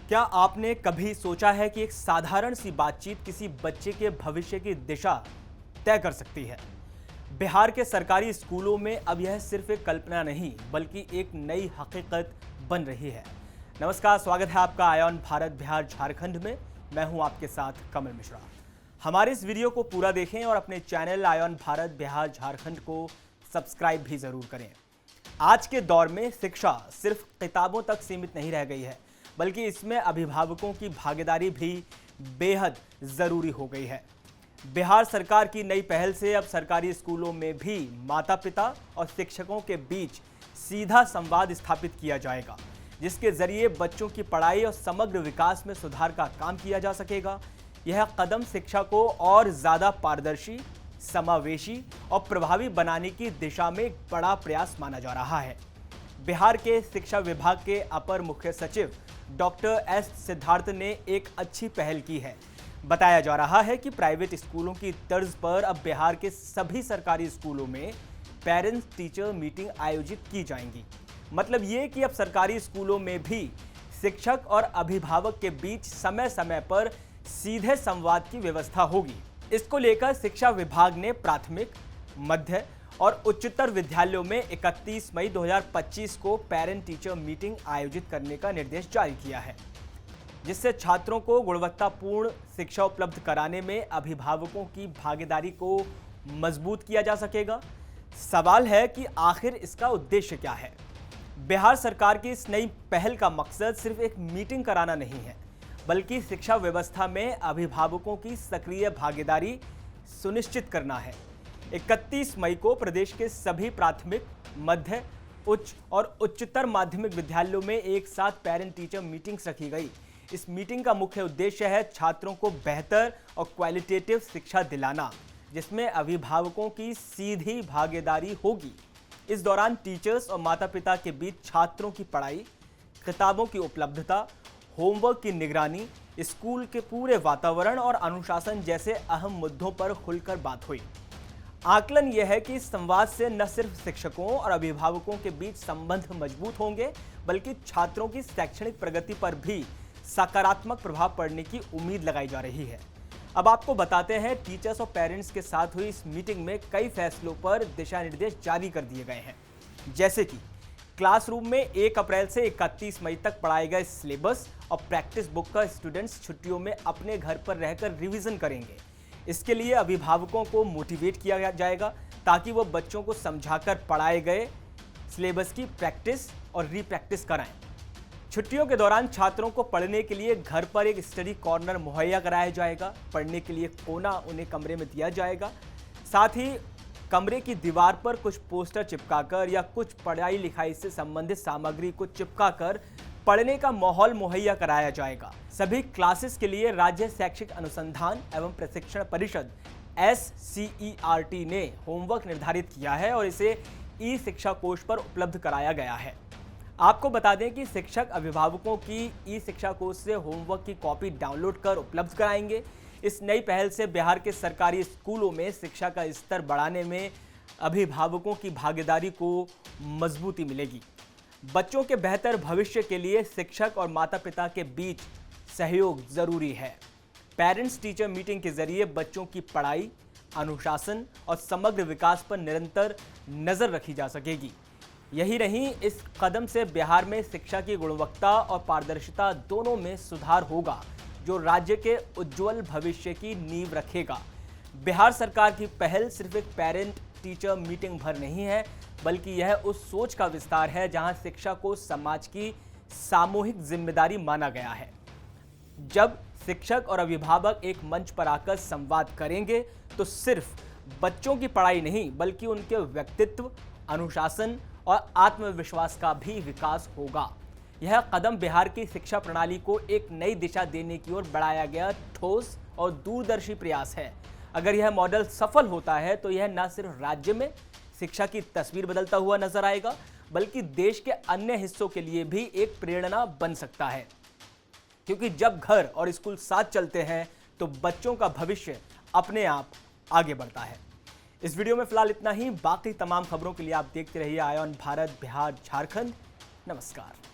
क्या आपने कभी सोचा है कि एक साधारण सी बातचीत किसी बच्चे के भविष्य की दिशा तय कर सकती है? बिहार के सरकारी स्कूलों में अब यह सिर्फ एक कल्पना नहीं बल्कि एक नई हकीकत बन रही है। नमस्कार, स्वागत है आपका आयन भारत बिहार झारखंड में। मैं हूं आपके साथ कमल मिश्रा। हमारे इस वीडियो को पूरा देखें और अपने चैनल आयन भारत बिहार झारखंड को सब्सक्राइब भी जरूर करें। आज के दौर में शिक्षा सिर्फ किताबों तक सीमित नहीं रह गई है, बल्कि इसमें अभिभावकों की भागीदारी भी बेहद ज़रूरी हो गई है। बिहार सरकार की नई पहल से अब सरकारी स्कूलों में भी माता पिता और शिक्षकों के बीच सीधा संवाद स्थापित किया जाएगा, जिसके जरिए बच्चों की पढ़ाई और समग्र विकास में सुधार का काम किया जा सकेगा। यह कदम शिक्षा को और ज़्यादा पारदर्शी, समावेशी और प्रभावी बनाने की दिशा में एक बड़ा प्रयास माना जा रहा है। बिहार के शिक्षा विभाग के अपर मुख्य सचिव डॉक्टर एस सिद्धार्थ ने एक अच्छी पहल की है। बताया जा रहा है कि प्राइवेट स्कूलों की तर्ज पर अब बिहार के सभी सरकारी स्कूलों में पेरेंट्स टीचर मीटिंग आयोजित की जाएंगी। मतलब ये कि अब सरकारी स्कूलों में भी शिक्षक और अभिभावक के बीच समय समय पर सीधे संवाद की व्यवस्था होगी। इसको लेकर शिक्षा विभाग ने प्राथमिक, मध्य और उच्चतर विद्यालयों में 31 मई 2025 को पेरेंट टीचर मीटिंग आयोजित करने का निर्देश जारी किया है, जिससे छात्रों को गुणवत्तापूर्ण शिक्षा उपलब्ध कराने में अभिभावकों की भागीदारी को मजबूत किया जा सकेगा। सवाल है कि आखिर इसका उद्देश्य क्या है? बिहार सरकार की इस नई पहल का मकसद सिर्फ एक मीटिंग कराना नहीं है, बल्कि शिक्षा व्यवस्था में अभिभावकों की सक्रिय भागीदारी सुनिश्चित करना है। 31 मई को प्रदेश के सभी प्राथमिक, मध्य, उच्च और उच्चतर माध्यमिक विद्यालयों में एक साथ पेरेंट टीचर मीटिंग्स रखी गई। इस मीटिंग का मुख्य उद्देश्य है छात्रों को बेहतर और क्वालिटेटिव शिक्षा दिलाना, जिसमें अभिभावकों की सीधी भागीदारी होगी। इस दौरान टीचर्स और माता पिता के बीच छात्रों की पढ़ाई, किताबों की उपलब्धता, होमवर्क की निगरानी, स्कूल के पूरे वातावरण और अनुशासन जैसे अहम मुद्दों पर खुलकर बात हुई। आकलन यह है कि इस संवाद से न सिर्फ शिक्षकों और अभिभावकों के बीच संबंध मजबूत होंगे, बल्कि छात्रों की शैक्षणिक प्रगति पर भी सकारात्मक प्रभाव पड़ने की उम्मीद लगाई जा रही है। अब आपको बताते हैं, टीचर्स और पेरेंट्स के साथ हुई इस मीटिंग में कई फैसलों पर दिशा निर्देश जारी कर दिए गए हैं, जैसे कि क्लासरूम में 1 अप्रैल से 31 मई तक पढ़ाए गए सिलेबस और प्रैक्टिस बुक का स्टूडेंट्स छुट्टियों में अपने घर पर रहकर रिवीजन करेंगे। इसके लिए अभिभावकों को मोटिवेट किया जाएगा ताकि वो बच्चों को समझाकर पढ़ाए गए सिलेबस की प्रैक्टिस और रीप्रैक्टिस कराएं। छुट्टियों के दौरान छात्रों को पढ़ने के लिए घर पर एक स्टडी कॉर्नर मुहैया कराया जाएगा। पढ़ने के लिए कोना उन्हें कमरे में दिया जाएगा। साथ ही कमरे की दीवार पर कुछ पोस्टर चिपकाकर या कुछ पढ़ाई लिखाई से संबंधित सामग्री को चिपकाकर पढ़ने का माहौल मुहैया कराया जाएगा। सभी क्लासेस के लिए राज्य शैक्षिक अनुसंधान एवं प्रशिक्षण परिषद SCERT ने होमवर्क निर्धारित किया है और इसे ई शिक्षा कोष पर उपलब्ध कराया गया है। आपको बता दें कि शिक्षक अभिभावकों की ई शिक्षा कोष से होमवर्क की कॉपी डाउनलोड कर उपलब्ध कराएंगे। इस नई पहल से बिहार के सरकारी स्कूलों में शिक्षा का स्तर बढ़ाने में अभिभावकों की भागीदारी को मजबूती मिलेगी। बच्चों के बेहतर भविष्य के लिए शिक्षक और माता पिता के बीच सहयोग जरूरी है। पेरेंट्स टीचर मीटिंग के जरिए बच्चों की पढ़ाई, अनुशासन और समग्र विकास पर निरंतर नजर रखी जा सकेगी। यही नहीं, इस कदम से बिहार में शिक्षा की गुणवत्ता और पारदर्शिता दोनों में सुधार होगा, जो राज्य के उज्जवल भविष्य की नींव रखेगा। बिहार सरकार की पहल सिर्फ एक पेरेंट टीचर मीटिंग भर नहीं है, बल्कि यह उस सोच का विस्तार है जहां शिक्षा को समाज की सामूहिक जिम्मेदारी माना गया है। जब शिक्षक और अभिभावक एक मंच पर आकर संवाद करेंगे तो सिर्फ बच्चों की पढ़ाई नहीं, बल्कि उनके व्यक्तित्व, अनुशासन और आत्मविश्वास का भी विकास होगा। यह कदम बिहार की शिक्षा प्रणाली को एक नई दिशा देने की ओर बढ़ाया गया ठोस और दूरदर्शी प्रयास है। अगर यह मॉडल सफल होता है तो यह न सिर्फ राज्य में शिक्षा की तस्वीर बदलता हुआ नजर आएगा, बल्कि देश के अन्य हिस्सों के लिए भी एक प्रेरणा बन सकता है। क्योंकि जब घर और स्कूल साथ चलते हैं तो बच्चों का भविष्य अपने आप आगे बढ़ता है। इस वीडियो में फिलहाल इतना ही। बाकी तमाम खबरों के लिए आप देखते रहिए आयन भारत बिहार झारखंड। नमस्कार।